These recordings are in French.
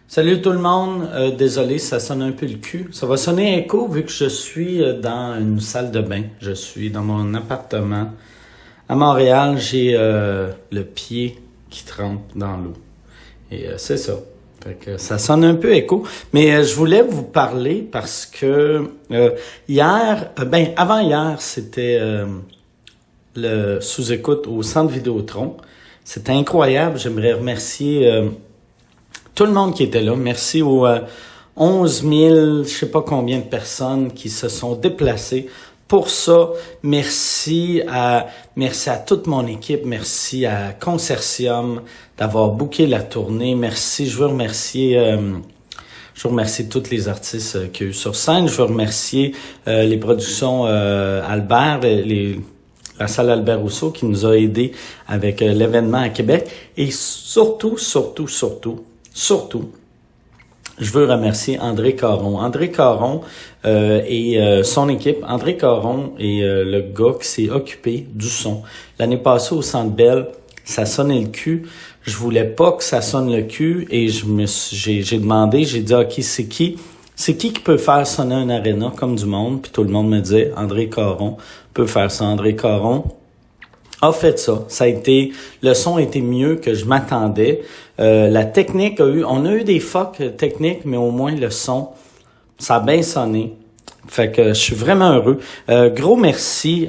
Salut tout le monde, désolé, ça sonne un peu le cul. Ça va sonner écho vu que je suis dans une salle de bain. Je suis dans mon appartement. À Montréal, j'ai le pied qui trempe dans l'eau. Et c'est ça. Fait que ça sonne un peu écho. Mais je voulais vous parler parce que avant hier, c'était le sous-écoute au Centre Vidéotron. C'était incroyable. J'aimerais remercier tout le monde qui était là. Merci aux 11 000, je sais pas combien de personnes qui se sont déplacées pour ça. Merci à toute mon équipe. Merci à Consortium d'avoir booké la tournée. Merci. Je veux remercier tous les artistes qu'il y a eu sur scène. Je veux remercier les productions Albert, la salle Albert Rousseau qui nous a aidés avec l'événement à Québec. Et surtout, je veux remercier André Caron. André Caron et son équipe. André Caron est le gars qui s'est occupé du son. L'année passée au Centre Bell, ça sonnait le cul. Je voulais pas que ça sonne le cul et j'ai demandé, j'ai dit OK, c'est qui peut faire sonner un aréna comme du monde? Puis tout le monde me disait André Caron peut faire ça. André Caron a fait ça. Le son a été mieux que je m'attendais. La technique on a eu des fucks techniques, mais au moins le son, ça a bien sonné. Fait que je suis vraiment heureux. Gros merci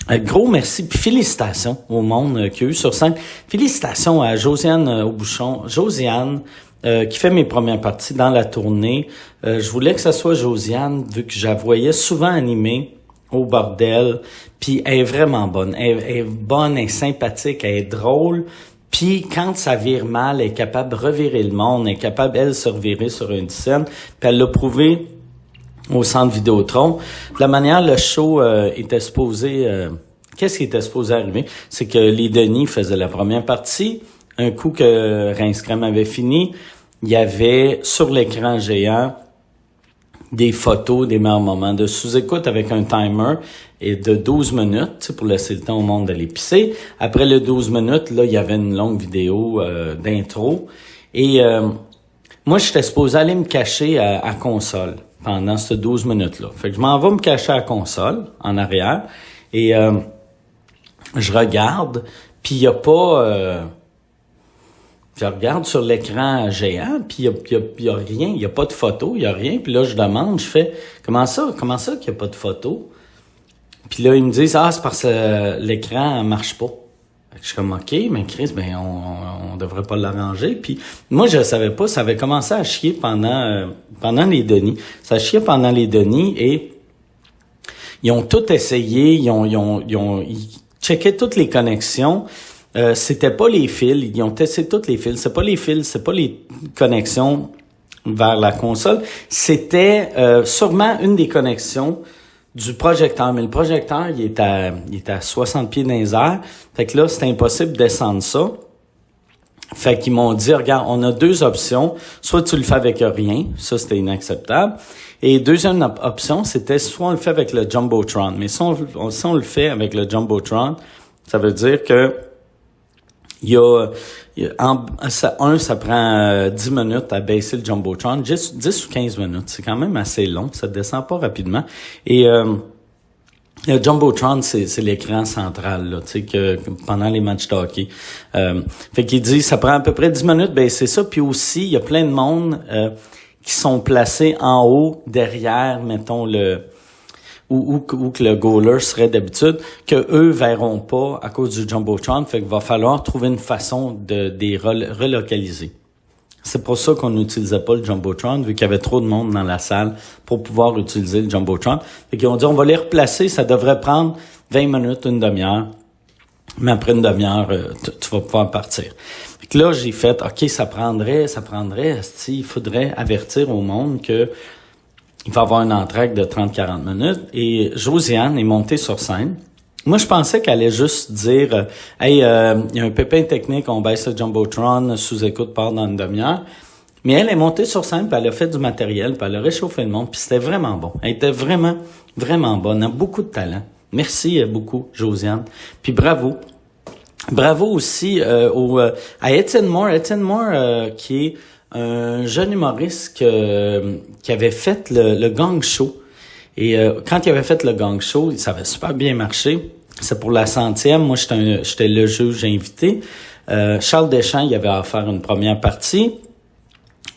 puis félicitations au monde qui a eu sur scène. Félicitations à Josiane Aubuchon. Josiane, qui fait mes premières parties dans la tournée. Je voulais que ça soit Josiane, vu que je la voyais souvent animée au bordel, puis elle est vraiment bonne. Elle est bonne, elle est sympathique, elle est drôle, puis quand ça vire mal, elle est capable de revirer le monde, elle est capable, elle, de se revirer sur une scène, puis elle l'a prouvé au Centre Vidéotron. De la manière, le show était supposé... qu'est-ce qui était supposé arriver? C'est que les Denis faisaient la première partie, un coup que Rince Crème avait fini, il y avait sur l'écran géant des photos des meilleurs moments de sous-écoute avec un timer et de 12 minutes pour laisser le temps au monde d'aller pisser. Après le 12 minutes, là, il y avait une longue vidéo d'intro. Et moi, j'étais supposé aller me cacher à console pendant ces 12 minutes-là. Fait que je m'en vais me cacher à console, en arrière, et je regarde, puis il n'y a pas... je regarde sur l'écran géant, puis il y a rien, il y a pas de photo, il y a rien. Puis là, je demande, je fais « Comment ça qu'il n'y a pas de photo? » Puis là, ils me disent « Ah, c'est parce que l'écran marche pas. » Je suis comme « OK, mais Chris, on devrait pas l'arranger. » Puis moi, je savais pas, ça avait commencé à chier pendant les Denis. Ça chiait pendant les Denis et ils ont tout essayé, ils checkaient toutes les connexions. C'était pas les fils, ils ont testé tous les fils, c'est pas les fils, c'est pas les connexions vers la console, c'était sûrement une des connexions du projecteur, mais le projecteur, il est à 60 pieds dans les airs, fait que là, c'était impossible de descendre ça. Fait qu'ils m'ont dit, regarde, on a deux options, soit tu le fais avec rien, ça c'était inacceptable, et deuxième option, c'était soit on le fait avec le Jumbotron, mais si on le fait avec le Jumbotron, ça veut dire que ça prend 10 minutes à baisser le Jumbotron, 10 ou 15 minutes. C'est quand même assez long, ça descend pas rapidement. Et le Jumbotron, c'est l'écran central, là, tu sais, que pendant les matchs de hockey. Fait qu'il dit, ça prend à peu près 10 minutes, baisser ça. Puis aussi, il y a plein de monde qui sont placés en haut, derrière, mettons, où que le goaler serait d'habitude, que eux verront pas à cause du Jumbotron, fait qu'il va falloir trouver une façon de les relocaliser. C'est pour ça qu'on n'utilisait pas le Jumbotron, vu qu'il y avait trop de monde dans la salle pour pouvoir utiliser le Jumbotron. Fait qu'ils ont dit, on va les replacer, ça devrait prendre 20 minutes, une demi-heure, mais après une demi-heure, tu vas pouvoir partir. Fait que là, j'ai fait, OK, ça prendrait, il faudrait avertir au monde que il va y avoir un entracte de 30-40 minutes. Et Josiane est montée sur scène. Moi, je pensais qu'elle allait juste dire « Hey, il y a un pépin technique, on baisse le Jumbotron, sous-écoute part dans une demi-heure. » Mais elle est montée sur scène, puis elle a fait du matériel, puis elle a réchauffé le monde, puis c'était vraiment bon. Elle était vraiment, vraiment bonne. Elle a beaucoup de talent. Merci beaucoup, Josiane. Puis bravo Bravo aussi à Étienne Moore. Étienne Moore, qui est un jeune humoriste qui avait fait le Gang Show. Et quand il avait fait le Gang Show, ça avait super bien marché. C'est pour la 100e. Moi, j'étais le juge invité. Charles Deschamps, il avait offert une première partie.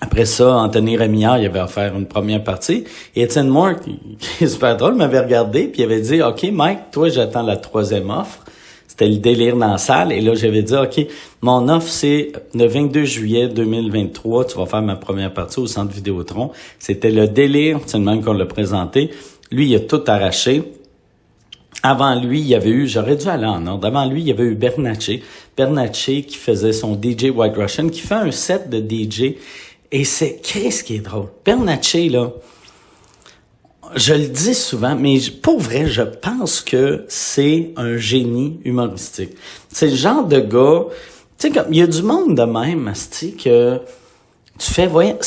Après ça, Anthony Rémillard, il avait offert une première partie. Et Étienne Moore, qui est super drôle, m'avait regardé puis il avait dit « OK, Mike, toi, j'attends la troisième offre. » C'était le délire dans la salle. Et là, j'avais dit « OK, mon offre, c'est le 22 juillet 2023. Tu vas faire ma première partie au Centre Vidéotron. » C'était le délire. C'est le même qu'on l'a présenté. Lui, il a tout arraché. Avant lui, il y avait eu, j'aurais dû aller en ordre. Avant lui, il y avait eu Bernatchez. Bernatchez qui faisait son DJ White Russian, qui fait un set de DJ. Et c'est Chris qui est drôle. Bernatchez, là, je le dis souvent, mais pour vrai, je pense que c'est un génie humoristique. C'est le genre de gars, tu sais, comme il y a du monde de même, asti, que tu fais, voyons,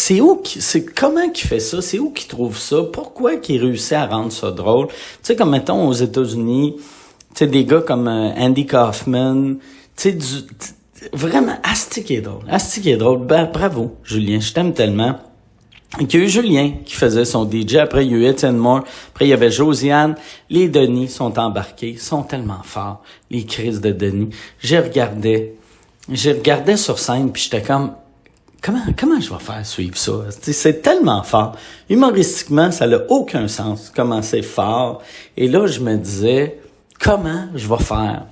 comment qu'il fait ça? C'est où qu'il trouve ça? Pourquoi qu'il réussit à rendre ça drôle? Tu sais, comme mettons aux États-Unis, tu sais, des gars comme Andy Kaufman, tu sais, vraiment, asti qui est drôle. Asti qui est drôle. Ben, bravo, Julien, je t'aime tellement. Il y a eu Julien qui faisait son DJ. Après, il y a eu Étienne Moore. Après, il y avait Josiane. Les Denis sont embarqués. Ils sont tellement forts. Les crises de Denis. J'ai regardé sur scène puis j'étais comme, comment je vais faire suivre ça? C'est tellement fort. Humoristiquement, ça n'a aucun sens. Comment c'est fort. Et là, je me disais, comment je vais faire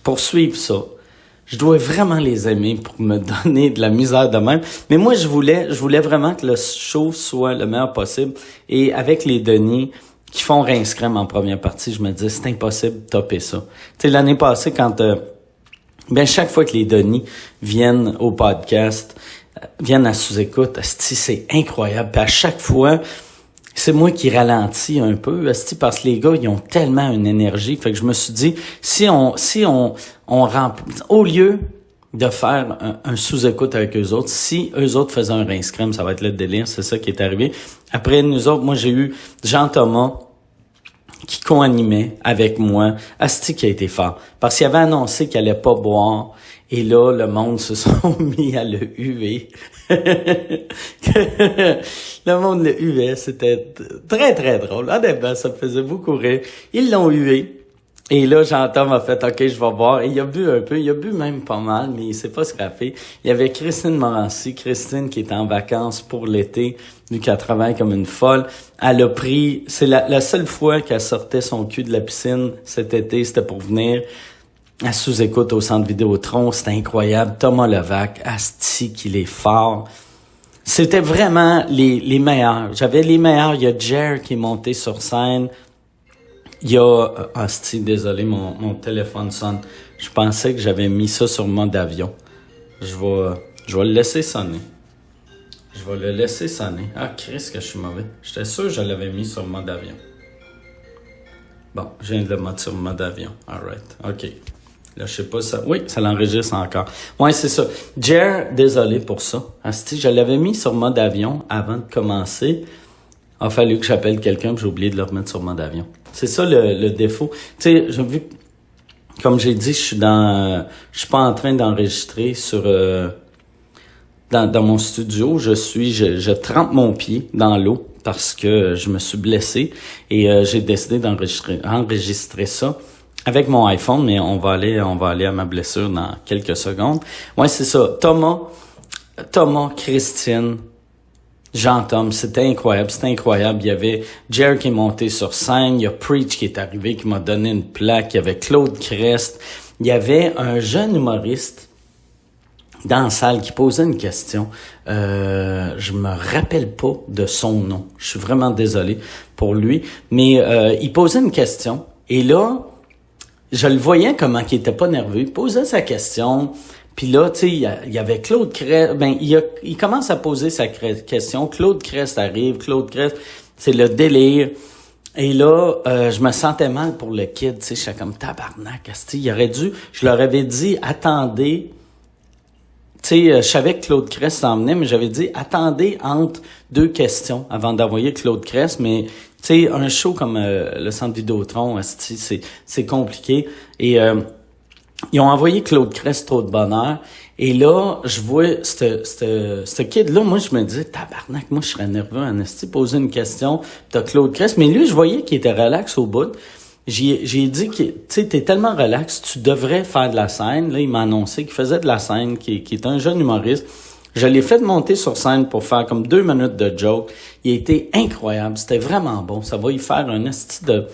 pour suivre ça? Je dois vraiment les aimer pour me donner de la misère de même. Mais moi, je voulais vraiment que le show soit le meilleur possible. Et avec les Denis qui font Rince Crème en première partie, je me disais, c'est impossible de topper ça. Tu sais, l'année passée, quand chaque fois que les Denis viennent au podcast, viennent à sous-écoute, c'est incroyable. Puis à chaque fois, c'est moi qui ralentis un peu, parce que les gars, ils ont tellement une énergie. Fait que je me suis dit, si on remplit, au lieu de faire un sous-écoute avec eux autres, si eux autres faisaient un rince crème, ça va être le délire, c'est ça qui est arrivé. Après, nous autres, moi, j'ai eu Jean-Thomas qui co-animait avec moi. Asti qui a été fort. Parce qu'il avait annoncé qu'il allait pas boire. Et là, le monde se sont mis à le huer. Le monde le huait. C'était très, très drôle. Honnêtement, ça me faisait beaucoup rire. Ils l'ont hué. Et là, Jean-Tom a fait, OK, je vais boire. Et il a bu un peu. Il a bu même pas mal, mais il s'est pas scrappé. Il y avait Christine Morancy. Christine qui était en vacances pour l'été, vu qu'elle travaille comme une folle. Elle a pris, c'est la seule fois qu'elle sortait son cul de la piscine cet été, c'était pour venir à sous-écoute au Centre Vidéotron. C'était incroyable. Thomas Levac, asti qu'il est fort. C'était vraiment les meilleurs. J'avais les meilleurs. Il y a Jer qui est monté sur scène. Il y a... Asti, désolé, mon téléphone sonne. Je pensais que j'avais mis ça sur mode avion. Je vais le laisser sonner. Je vais le laisser sonner. Ah, Christ, que je suis mauvais. J'étais sûr que je l'avais mis sur mode avion. Bon, je viens de le mettre sur mode avion. All right. OK. Là, je sais pas ça. Oui, ça l'enregistre encore. Ouais, c'est ça. Jer, désolé pour ça. Asti, je l'avais mis sur mode avion avant de commencer. Il a fallu que j'appelle quelqu'un, puis j'ai oublié de le remettre sur mode avion. C'est ça le défaut. Tu sais, j'ai vu, comme j'ai dit, je suis pas en train d'enregistrer sur dans mon studio. Je trempe mon pied dans l'eau parce que je me suis blessé et j'ai décidé d'enregistrer ça avec mon iPhone, mais on va aller à ma blessure dans quelques secondes. Ouais, c'est ça. Thomas, Christine, Jean-Tom, c'était incroyable. Il y avait Jer qui est monté sur scène, il y a Preach qui est arrivé, qui m'a donné une plaque, il y avait Claude Crest, il y avait un jeune humoriste dans la salle qui posait une question. Je me rappelle pas de son nom. Je suis vraiment désolé pour lui, mais il posait une question et là, je le voyais comment qu'il était pas nerveux. Il posait sa question. Puis là, tu sais, il y avait Claude Crest. Il commence à poser sa question. Claude Crest arrive. Claude Crest, c'est le délire. Et là, je me sentais mal pour le kid. Tu sais, j'étais comme tabarnak. Il aurait dû... Je leur avais dit, attendez... Tu sais, je savais que Claude Crest s'en venait, mais j'avais dit, attendez entre deux questions avant d'envoyer Claude Crest. Mais, tu sais, un show comme le Centre Vidéotron, c'est compliqué. Et... Ils ont envoyé Claude Crest trop de bonheur. Et là, je vois ce kid-là, moi, je me disais, tabarnak, moi, je serais nerveux en esti, poser une question. T'as Claude Crest. Mais lui, je voyais qu'il était relax au bout. J'ai dit que, tu sais, t'es tellement relax, tu devrais faire de la scène. Là, il m'a annoncé qu'il faisait de la scène, qu'il est un jeune humoriste. Je l'ai fait monter sur scène pour faire comme 2 minutes de joke. Il a été incroyable. C'était vraiment bon. Ça va y faire un esti de...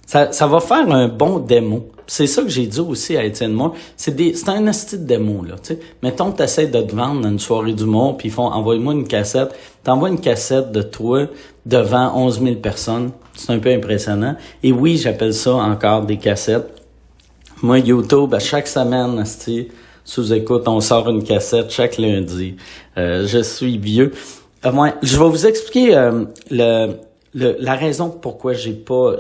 Ça va faire un bon démo. C'est ça que j'ai dit aussi à Étienne Moore. C'est un esti de démo, là, tu sais. Mettons que t'essaies de te vendre dans une soirée d'humour, puis ils font, envoie-moi une cassette. T'envoies une cassette de toi devant 11 000 personnes. C'est un peu impressionnant. Et oui, j'appelle ça encore des cassettes. Moi, YouTube, à chaque semaine, esti, sous écoute, on sort une cassette chaque lundi. Je suis vieux. Je vais vous expliquer, la raison pourquoi j'ai pas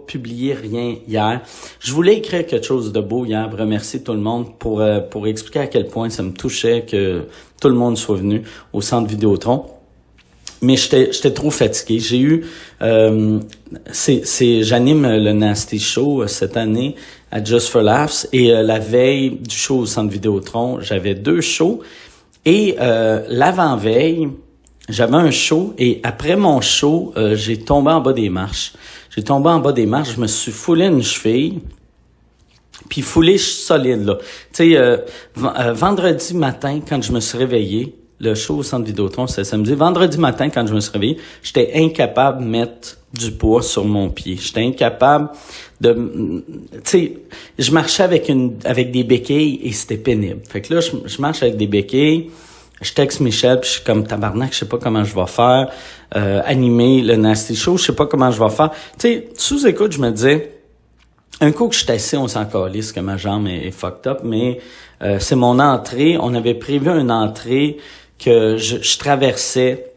publié rien hier. Je voulais écrire quelque chose de beau hier, remercier tout le monde pour expliquer à quel point ça me touchait que tout le monde soit venu au Centre Vidéotron. Mais j'étais trop fatigué. J'ai eu j'anime le Nasty Show cette année à Just for Laughs et la veille du show au Centre Vidéotron, j'avais 2 shows et l'avant-veille, j'avais un show et après mon show, j'ai tombé en bas des marches. Je me suis foulé une cheville. Puis foulé solide, là. Tu sais, vendredi matin, quand je me suis réveillé, le show au Centre Vidéotron, c'était samedi. Vendredi matin, quand je me suis réveillé, j'étais incapable de mettre du poids sur mon pied. J'étais incapable de... Tu sais, je marchais avec des béquilles et c'était pénible. Fait que là, je marche avec des béquilles. Je texte Michel, puis je suis comme tabarnak, je sais pas comment je vais faire. Animer le Nasty Show, je sais pas comment je vais faire. Tu sais, sous écoute, je me disais, un coup que je suis assis, on s'en calisse que ma jambe est fucked up, mais c'est mon entrée. On avait prévu une entrée que je traversais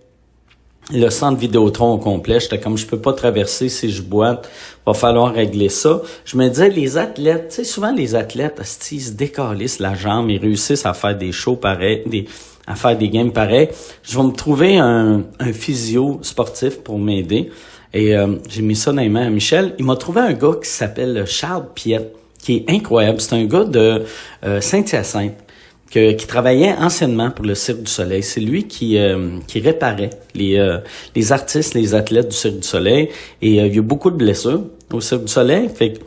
le Centre Vidéotron au complet. J'étais comme, je peux pas traverser si je boite. Va falloir régler ça. Je me disais, les athlètes, tu sais, souvent les athlètes, ils se décalissent la jambe, ils réussissent à faire des shows pareils, à faire des games pareils. Je vais me trouver un physio sportif pour m'aider. Et j'ai mis ça dans les mains à Michel. Il m'a trouvé un gars qui s'appelle Charles Piette, qui est incroyable. C'est un gars de Saint-Hyacinthe qui travaillait anciennement pour le Cirque du Soleil. C'est lui qui réparait les artistes, les athlètes du Cirque du Soleil. Et il y a beaucoup de blessures au Cirque du Soleil. Fait que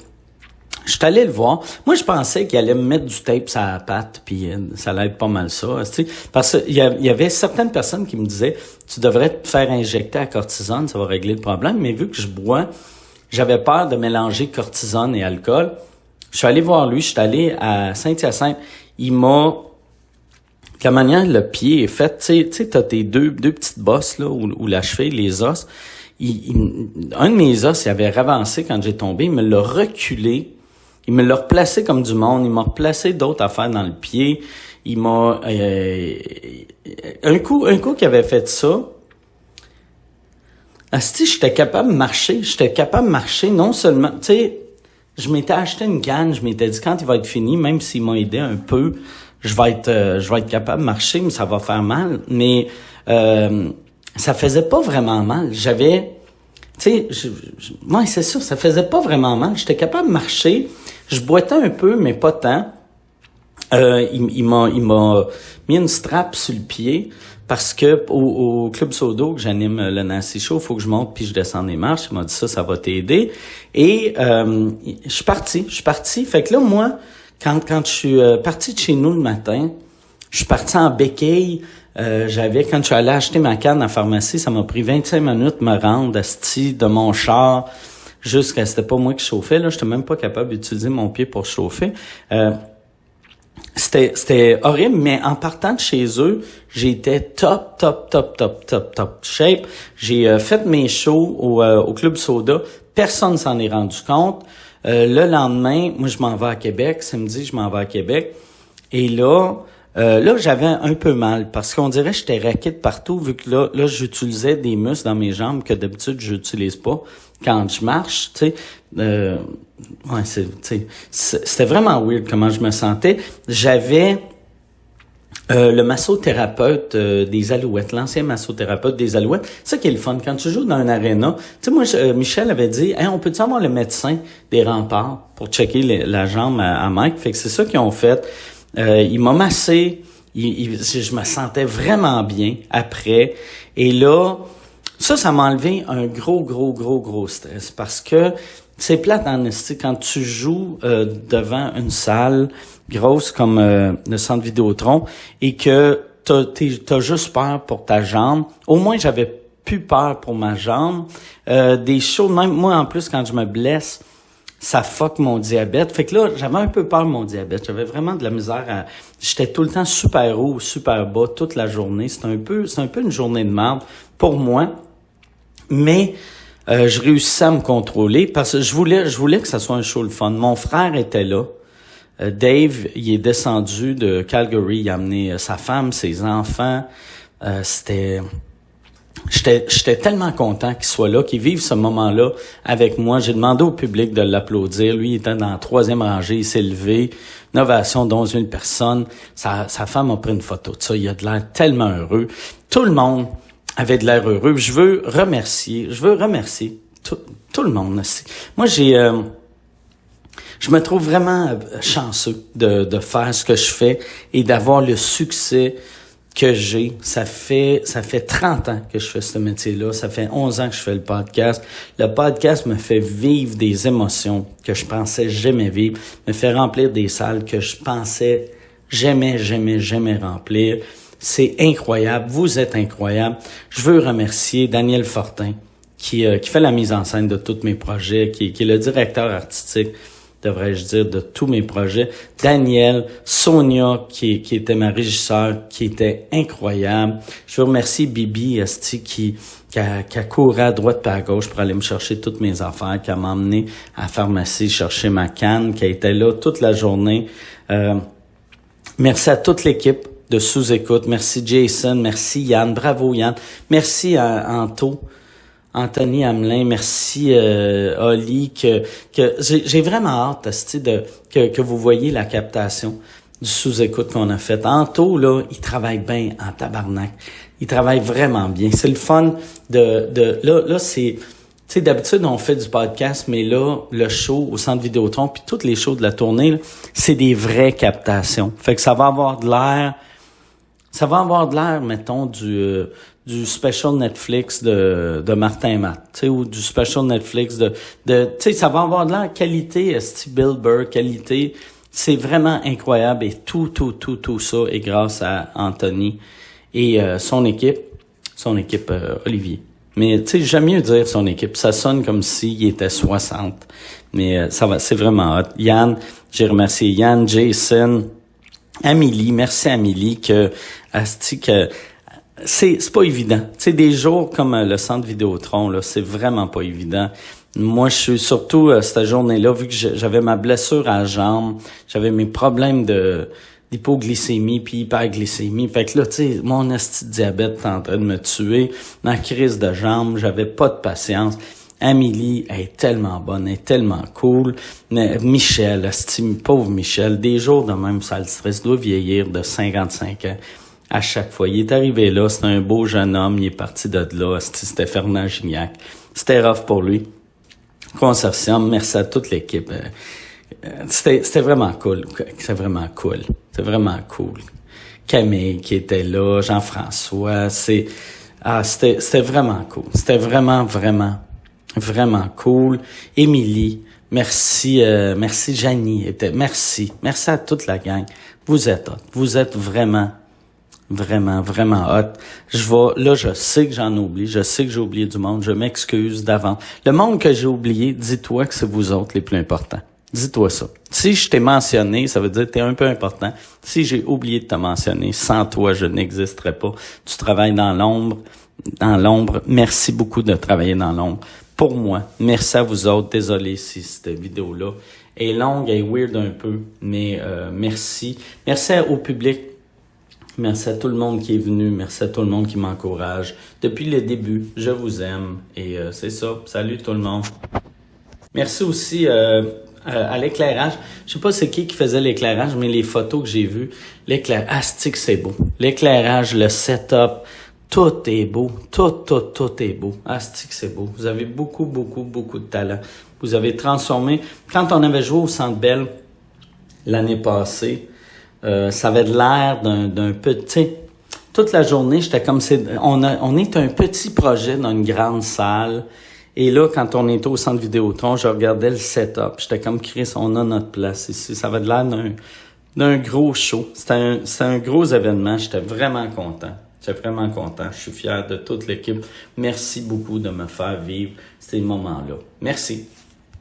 je suis allé le voir. Moi, je pensais qu'il allait me mettre du tape sur la patte, puis ça allait être pas mal ça. Tu sais, parce qu'il y avait certaines personnes qui me disaient, tu devrais te faire injecter à cortisone, ça va régler le problème. Mais vu que je bois, j'avais peur de mélanger cortisone et alcool. Je suis allé voir lui, je suis allé à Saint-Hyacinthe. Il m'a... La manière le pied est fait, tu sais, t'as tes deux petites bosses là, où la cheville, les os. Un de mes os, il avait ravancé quand j'ai tombé, il me l'a reculé. Il me l'a replacé comme du monde. Il m'a replacé d'autres affaires dans le pied. Il m'a... un coup qu'il avait fait ça, asti, j'étais capable de marcher. Non seulement... Tu sais, je m'étais acheté une canne. Je m'étais dit, quand il va être fini, même s'il m'a aidé un peu, je vais être capable de marcher, mais ça va faire mal. Mais ça faisait pas vraiment mal. J'avais... Tu sais, ouais, c'est ça, ça faisait pas vraiment mal. J'étais capable de marcher. Je boitais un peu, mais pas tant. Il m'a mis une strap sur le pied parce que au Club Sodo que j'anime le Nasty Show, faut que je monte puis je descends les marches. Il m'a dit ça va t'aider. Et je suis parti. Fait que là, moi, quand je suis parti de chez nous le matin, je suis parti en béquille. Quand je suis allé acheter ma canne à la pharmacie, ça m'a pris 25 minutes de me rendre asti de mon char jusqu'à... C'était pas moi qui chauffais, là. J'étais même pas capable d'utiliser mon pied pour chauffer. C'était horrible, mais en partant de chez eux, j'étais top shape. J'ai fait mes shows au Club Soda. Personne s'en est rendu compte. Le lendemain, moi, je m'en vais à Québec. Samedi, je m'en vais à Québec. Et là, j'avais un peu mal parce qu'on dirait que j'étais raqué de partout vu que là, j'utilisais des muscles dans mes jambes que d'habitude, j'utilise pas quand je marche, tu sais. C'était vraiment weird comment je me sentais. J'avais le massothérapeute des Alouettes, l'ancien massothérapeute des Alouettes. Ça qui est le fun. Quand tu joues dans un aréna, tu sais, moi, Michel avait dit, hey, on peut-tu avoir le médecin des Remparts pour checker la jambe à Mike? Fait que c'est ça qu'ils ont fait. Il m'a massé. Je me sentais vraiment bien après. Et là, ça m'a enlevé un gros stress parce que c'est plate en esti quand tu joues devant une salle grosse comme le Centre Vidéotron et que t'as juste peur pour ta jambe. Au moins, j'avais plus peur pour ma jambe. Des shows, même moi en plus, quand je me blesse, ça fuck mon diabète. Fait que là, j'avais un peu peur de mon diabète. J'avais vraiment de la misère j'étais tout le temps super haut, super bas toute la journée. C'est un peu une journée de merde pour moi. Mais je réussissais à me contrôler parce que je voulais que ça soit un show le fun. Mon frère était là. Dave, il est descendu de Calgary, il a amené sa femme, ses enfants. J'étais tellement content qu'il soit là, qu'il vive ce moment-là avec moi. J'ai demandé au public de l'applaudir. Lui, il était dans la 3e rangée, il s'est levé. Une ovation d'11 000 personnes. Sa femme a pris une photo de ça. Il a de l'air tellement heureux. Tout le monde avait de l'air heureux. Je veux remercier tout le monde. Moi, je me trouve vraiment chanceux de faire ce que je fais et d'avoir le succès que j'ai. Ça fait 30 ans que je fais ce métier-là. Ça fait 11 ans que je fais le podcast. Le podcast me fait vivre des émotions que je pensais jamais vivre, me fait remplir des salles que je pensais jamais remplir. C'est incroyable. Vous êtes incroyable. Je veux remercier Daniel Fortin qui fait la mise en scène de tous mes projets, qui est le directeur artistique, devrais-je dire, de tous mes projets. Daniel, Sonia, qui était ma régisseur, qui était incroyable. Je veux remercier Bibi, qui a couru à droite et à gauche pour aller me chercher toutes mes affaires, qui m'a emmené à la pharmacie chercher ma canne, qui a été là toute la journée. Merci à toute l'équipe de sous-écoute. Merci Jason, merci Yann, bravo Yann. Merci à Anthony Hamelin, merci Oli, que j'ai vraiment hâte que vous voyez la captation du sous-écoute qu'on a fait. Anto, là, il travaille bien en tabarnak. Il travaille vraiment bien. C'est le fun là c'est, tu sais, d'habitude, on fait du podcast, mais là, le show au Centre Vidéotron, puis toutes les shows de la tournée, là, c'est des vraies captations. Fait que ça va avoir de l'air, mettons, du special Netflix de Martin Matt, tu sais, ou du special Netflix tu sais, ça va avoir de l'air qualité, Bill Burr, qualité. C'est vraiment incroyable et tout ça est grâce à Anthony et son équipe Olivier. Mais tu sais, j'aime mieux dire son équipe. Ça sonne comme s'il était 60. Mais ça va, c'est vraiment hot. Yann, j'ai remercié Yann, Jason, Amélie. Merci Amélie que c'est pas évident. Tu sais, des jours comme le Centre Vidéotron, là, c'est vraiment pas évident. Moi, je suis surtout cette journée-là, vu que j'avais ma blessure à la jambe, j'avais mes problèmes d'hypoglycémie puis hyperglycémie. Fait que là, tu sais, mon asti de diabète était en train de me tuer. Ma crise de jambe, j'avais pas de patience. Amélie, elle est tellement bonne, elle est tellement cool. Mais Michel, pauvre Michel, des jours de même, ça le stress, doit vieillir de 55 ans. À chaque fois. Il est arrivé là, c'était un beau jeune homme, il est parti de là, c'était Fernand Gignac. C'était rough pour lui. Consortium, merci à toute l'équipe. C'était vraiment cool. C'était vraiment cool. Camille qui était là, Jean-François, c'était vraiment cool. C'était vraiment cool. Émilie, merci Janie, merci à toute la gang. Vous êtes hot. Vous êtes vraiment hot. Je sais que j'en oublie. Je sais que j'ai oublié du monde. Je m'excuse d'avance. Le monde que j'ai oublié, dis-toi que c'est vous autres les plus importants. Dis-toi ça. Si je t'ai mentionné, ça veut dire que t'es un peu important. Si j'ai oublié de te mentionner, sans toi, je n'existerais pas. Tu travailles dans l'ombre. Merci beaucoup de travailler dans l'ombre. Pour moi, merci à vous autres. Désolé si cette vidéo-là est longue et weird un peu, mais merci. Merci au public. Merci à tout le monde qui est venu. Merci à tout le monde qui m'encourage. Depuis le début, je vous aime. Et c'est ça. Salut tout le monde. Merci aussi à l'éclairage. Je sais pas c'est qui faisait l'éclairage, mais les photos que j'ai vues, l'éclairage, astique, c'est beau. L'éclairage, le setup, tout est beau. Tout est beau. Astique, c'est beau. Vous avez beaucoup de talent. Vous avez transformé. Quand on avait joué au Centre Bell l'année passée, ça avait de l'air d'un petit... Toute la journée, j'étais comme... On est un petit projet dans une grande salle. Et là, quand on était au Centre Vidéotron, je regardais le setup. J'étais comme, Chris, on a notre place ici. Ça avait de l'air d'un gros show. C'était un gros événement. J'étais vraiment content. Je suis fier de toute l'équipe. Merci beaucoup de me faire vivre ces moments-là. Merci.